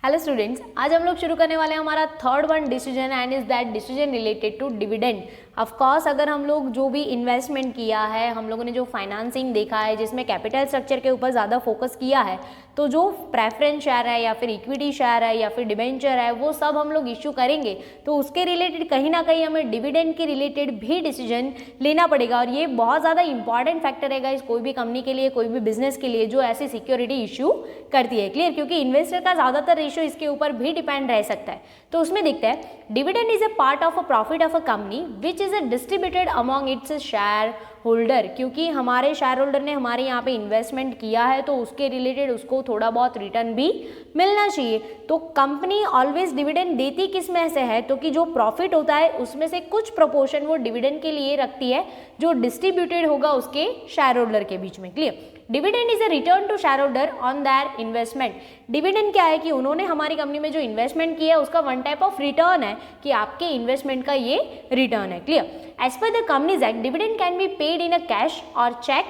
Hello students, आज हम लोग शुरू करने वाले हैं हमारा third one decision and is that decision related to dividend. Of course अगर हम लोग जो भी इन्वेस्टमेंट किया है, हम लोगों ने जो फाइनेंसिंग देखा है जिसमें कैपिटल स्ट्रक्चर के ऊपर ज़्यादा फोकस किया है, तो जो प्रेफरेंस शेयर है या फिर इक्विटी शेयर है या फिर डिबेंचर है वो सब हम लोग इश्यू करेंगे, तो उसके रिलेटेड कहीं ना कहीं हमें डिविडेंड के रिलेटेड भी डिसीजन लेना पड़ेगा। और ये बहुत ज़्यादा इंपॉर्टेंट फैक्टर है गाइस कोई भी कंपनी के लिए, कोई भी बिजनेस के लिए जो ऐसी सिक्योरिटी इश्यू करती है। क्लियर? क्योंकि इन्वेस्टर का ज़्यादातर रेशियो इसके ऊपर भी डिपेंड रह सकता है। तो उसमें देखते हैं, dividend is a part of a profit of a company which is distributed among its share holder. क्योंकि हमारे शेयर होल्डर ने हमारे यहाँ पे इन्वेस्टमेंट किया है तो उसके रिलेटेड उसको थोड़ा बहुत रिटर्न भी मिलना चाहिए। तो कंपनी ऑलवेज डिविडेंड देती किस में से है, तो कि जो प्रॉफिट होता है उसमें से कुछ प्रोपोर्शन वो डिविडेंड के लिए रखती है जो डिस्ट्रीब्यूटेड होगा उसके शेयर होल्डर के बीच में। Clear? Dividend is a return to share holder on their investment. Dividend क्या है कि उन्होंने हमारी कंपनी में जो इन्वेस्टमेंट किया है उसका वन टाइप ऑफ रिटर्न है कि आपके इन्वेस्टमेंट का ये रिटर्न है। Clear? As per the Companies Act dividend can be paid in a cash और cheque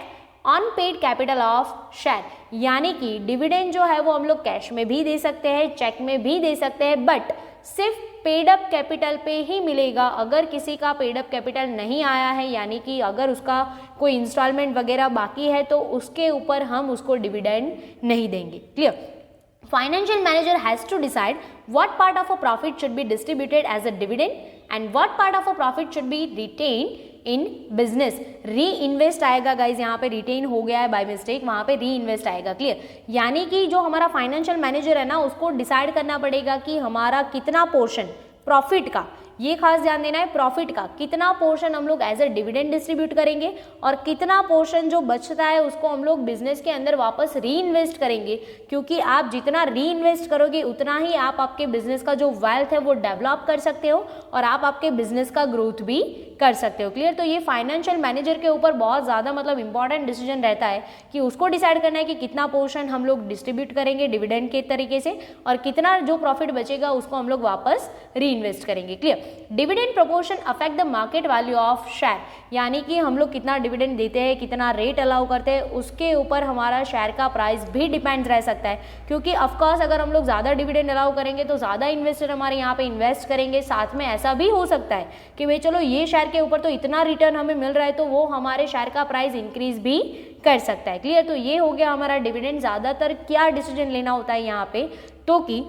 on paid capital of share. यानी कि डिविडेंड जो है वो हम लोग कैश में भी दे सकते हैं, चेक में भी दे सकते हैं, बट सिर्फ पेड अप कैपिटल पे ही मिलेगा। अगर किसी का पेड अप कैपिटल नहीं आया है, यानी कि अगर उसका कोई इंस्टॉलमेंट वगैरह बाकी है, तो उसके ऊपर हम उसको डिविडेंड नहीं देंगे। Clear? Financial manager has to decide what part of a profit should be distributed as a dividend and what part of a profit should be retained in business. री-इन्वेस्ट आएगा गाइज, यहाँ पे रिटेन हो गया है by mistake, वहाँ पे री-इन्वेस्ट आएगा। Clear? यानी कि जो हमारा फाइनेंशियल मैनेजर है ना, उसको डिसाइड करना पड़ेगा कि हमारा कितना पोर्शन प्रॉफिट का, ये खास ध्यान देना है, प्रॉफिट का कितना पोर्शन हम लोग एज ए डिविडेंड डिस्ट्रीब्यूट करेंगे और कितना पोर्शन जो बचता है उसको हम लोग बिजनेस के अंदर वापस री इन्वेस्ट करेंगे। क्योंकि आप जितना री इन्वेस्ट करोगे उतना ही आप आपके बिजनेस का जो वेल्थ है वो डेवलप कर सकते हो और आप आपके बिजनेस का ग्रोथ भी कर सकते हो। क्लियर? तो ये फाइनेंशियल मैनेजर के ऊपर बहुत ज़्यादा मतलब इंपॉर्टेंट डिसीजन रहता है कि उसको डिसाइड करना है कि कितना पोर्शन हम लोग डिस्ट्रीब्यूट करेंगे डिविडेंड के तरीके से और कितना जो प्रॉफिट बचेगा उसको हम लोग वापस री इन्वेस्ट करेंगे। Clear? Dividend proportion affect the market value of share. यानी कि हम लोग कितना डिविडेंड देते हैं, कितना रेट अलाउ करते हैं, उसके ऊपर हमारा शेयर का प्राइस भी डिपेंड रह सकता है। क्योंकि ऑफकोर्स अगर हम लोग ज़्यादा डिविडेंड अलाउ करेंगे तो ज़्यादा इन्वेस्टर हमारे यहाँ पे इन्वेस्ट करेंगे। साथ में ऐसा भी हो सकता है कि भाई चलो ये शेयर के ऊपर तो इतना रिटर्न हमें मिल रहा है तो वो हमारे शेयर का प्राइस इंक्रीज भी कर सकता है। क्लियर? तो ये हो गया हमारा डिविडेंड। ज़्यादातर क्या डिसीजन लेना होता है यहाँ पे, तो कि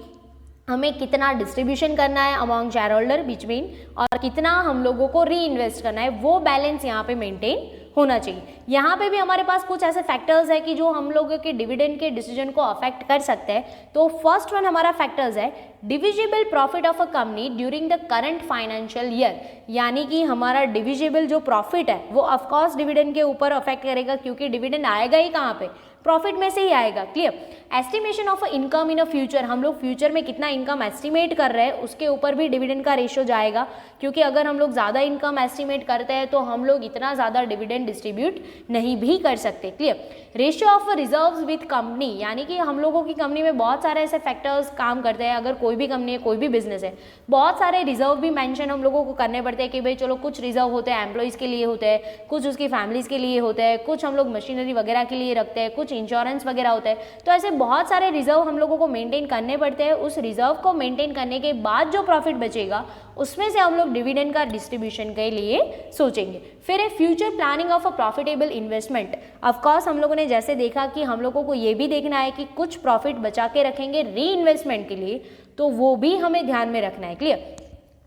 हमें कितना डिस्ट्रीब्यूशन करना है अमॉन्ग शेयर होल्डर बीच में और कितना हम लोगों को री इन्वेस्ट करना है, वो बैलेंस यहाँ पे मेंटेन होना चाहिए। यहाँ पे भी हमारे पास कुछ ऐसे फैक्टर्स है कि जो हम लोगों के डिविडेंड के डिसीजन को अफेक्ट कर सकते हैं। तो फर्स्ट वन हमारा फैक्टर्स है divisible profit of a company during the current financial year. यानी कि हमारा डिविजिबल जो प्रॉफिट है वो ऑफकोर्स डिविडेंड के ऊपर अफेक्ट करेगा, क्योंकि डिविडेंड आएगा ही कहाँ पे, प्रॉफिट में से ही आएगा। Clear? Estimation of income in a future, हम लोग फ्यूचर में कितना इनकम एस्टिमेट कर रहे हैं उसके ऊपर भी डिविडेंड का रेशियो जाएगा। क्योंकि अगर हम लोग ज़्यादा इनकम एस्टिमेट करते हैं तो हम लोग इतना ज़्यादा डिविडेंड डिस्ट्रीब्यूट नहीं भी कर सकते। Clear? Ratio of reserves with company, यानी कि हम लोगों की कंपनी में बहुत सारे ऐसे फैक्टर्स काम करते हैं। अगर कोई भी कंपनी है, कोई भी बिजनेस है, बहुत सारे रिजर्व भी मेंशन हम लोगों को करने पड़ते हैं कि भाई चलो कुछ रिजर्व होते हैं एम्प्लॉइज़ के लिए होते हैं, कुछ उसकी फैमिलीज़ के लिए होते हैं, कुछ हम लोग मशीनरी वगैरह के लिए रखते हैं, कुछ इंश्योरेंस वगैरह होता है। तो ऐसे बहुत सारे रिजर्व हम लोगों को मेंटेन करने पड़ते हैं। उस रिजर्व को मेंटेन करने के बाद जो प्रॉफिट बचेगा उसमें से हम लोग डिविडेंड का डिस्ट्रीब्यूशन के लिए सोचेंगे। फिर है future planning of a profitable investment. Of course हम लोगों ने जैसे देखा कि हम लोगों को ये भी देखना है कि कुछ प्रॉफिट बचा के रखेंगे री इन्वेस्टमेंट के लिए, तो वो भी हमें ध्यान में रखना है। क्लियर?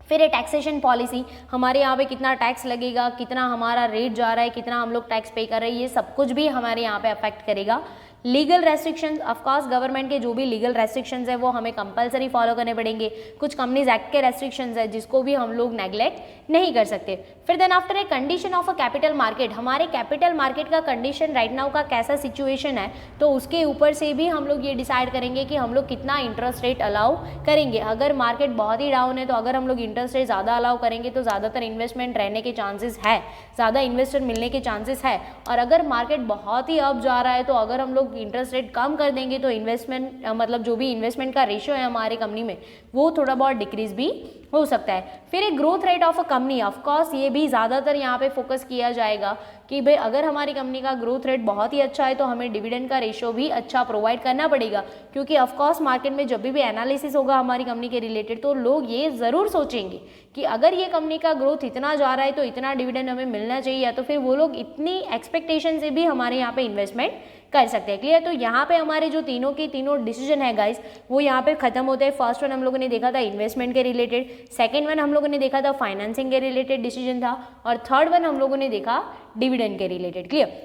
फिर है टैक्सेशन पॉलिसी, हमारे यहाँ पे कितना टैक्स लगेगा, कितना हमारा रेट जा रहा है, कितना हम लोग टैक्स पे कर रहे हैं, ये सब कुछ भी हमारे यहाँ पे अफेक्ट करेगा। लीगल रेस्ट्रिक्शंस, ऑफकोर्स गवर्नमेंट के जो भी लीगल रेस्ट्रिक्शंस है वो हमें कंपलसरी फॉलो करने पड़ेंगे। कुछ कंपनीज एक्ट के रेस्ट्रिक्शंस है जिसको भी हम लोग नेग्लेक्ट नहीं कर सकते। फिर then after a condition of a capital market, हमारे कैपिटल मार्केट का कंडीशन राइट नाउ का कैसा सिचुएशन है, तो उसके ऊपर से भी हम लोग ये डिसाइड करेंगे कि हम लोग कितना इंटरेस्ट रेट अलाउ करेंगे। अगर मार्केट बहुत ही डाउन है तो अगर हम लोग इंटरेस्ट रेट ज़्यादा अलाउ करेंगे तो ज़्यादातर इन्वेस्टमेंट रहने के चांसेस है, ज़्यादा इन्वेस्टर मिलने के चांसेस है। और अगर मार्केट बहुत ही अप जा रहा है तो अगर हम लोग लोग इंटरेस्ट रेट कम कर देंगे तो इन्वेस्टमेंट मतलब जो भी इन्वेस्टमेंट का रेशियो है हमारे कंपनी में वो थोड़ा बहुत डिक्रीज भी हो सकता है। फिर एक growth rate of a company, of course ये भी ज़्यादातर यहाँ पे फोकस किया जाएगा कि भाई अगर हमारी कंपनी का ग्रोथ रेट बहुत ही अच्छा है तो हमें डिविडेंड का रेशियो भी अच्छा प्रोवाइड करना पड़ेगा, क्योंकि ऑफकोर्स मार्केट में जब भी एनालिसिस होगा हमारी कंपनी के रिलेटेड तो लोग ये ज़रूर सोचेंगे कि अगर ये कंपनी का ग्रोथ इतना जा रहा है तो इतना डिविडेंड हमें मिलना चाहिए, या तो फिर वो लोग इतनी एक्सपेक्टेशन से भी हमारे यहाँ पे इन्वेस्टमेंट कर सकते हैं। क्लियर? तो यहाँ पे हमारे जो तीनों के तीनों डिसीजन है गाइस वो यहाँ पे खत्म होते हैं। फर्स्ट वन हम लोगों ने देखा था इन्वेस्टमेंट के रिलेटेड, सेकंड वन हम लोगों ने देखा था फाइनेंसिंग के रिलेटेड डिसीजन था, और थर्ड वन हम लोगों ने देखा डिविडेंड के रिलेटेड। क्लियर?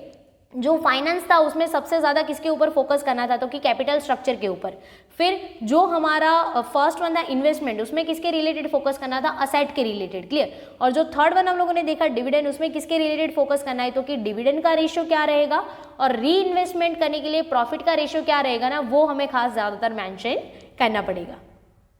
जो फाइनेंस था उसमें सबसे ज़्यादा किसके ऊपर फोकस करना था, तो कि कैपिटल स्ट्रक्चर के ऊपर। फिर जो हमारा फर्स्ट वन था इन्वेस्टमेंट, उसमें किसके रिलेटेड फोकस करना था, असेट के रिलेटेड। क्लियर? और जो थर्ड वन हम लोगों ने देखा डिविडेंड, उसमें किसके रिलेटेड फोकस करना है, तो कि डिविडेंड का रेशियो क्या रहेगा और री इन्वेस्टमेंट करने के लिए प्रॉफिट का रेशियो क्या रहेगा ना, वो हमें खास ज़्यादातर मेंशन करना पड़ेगा।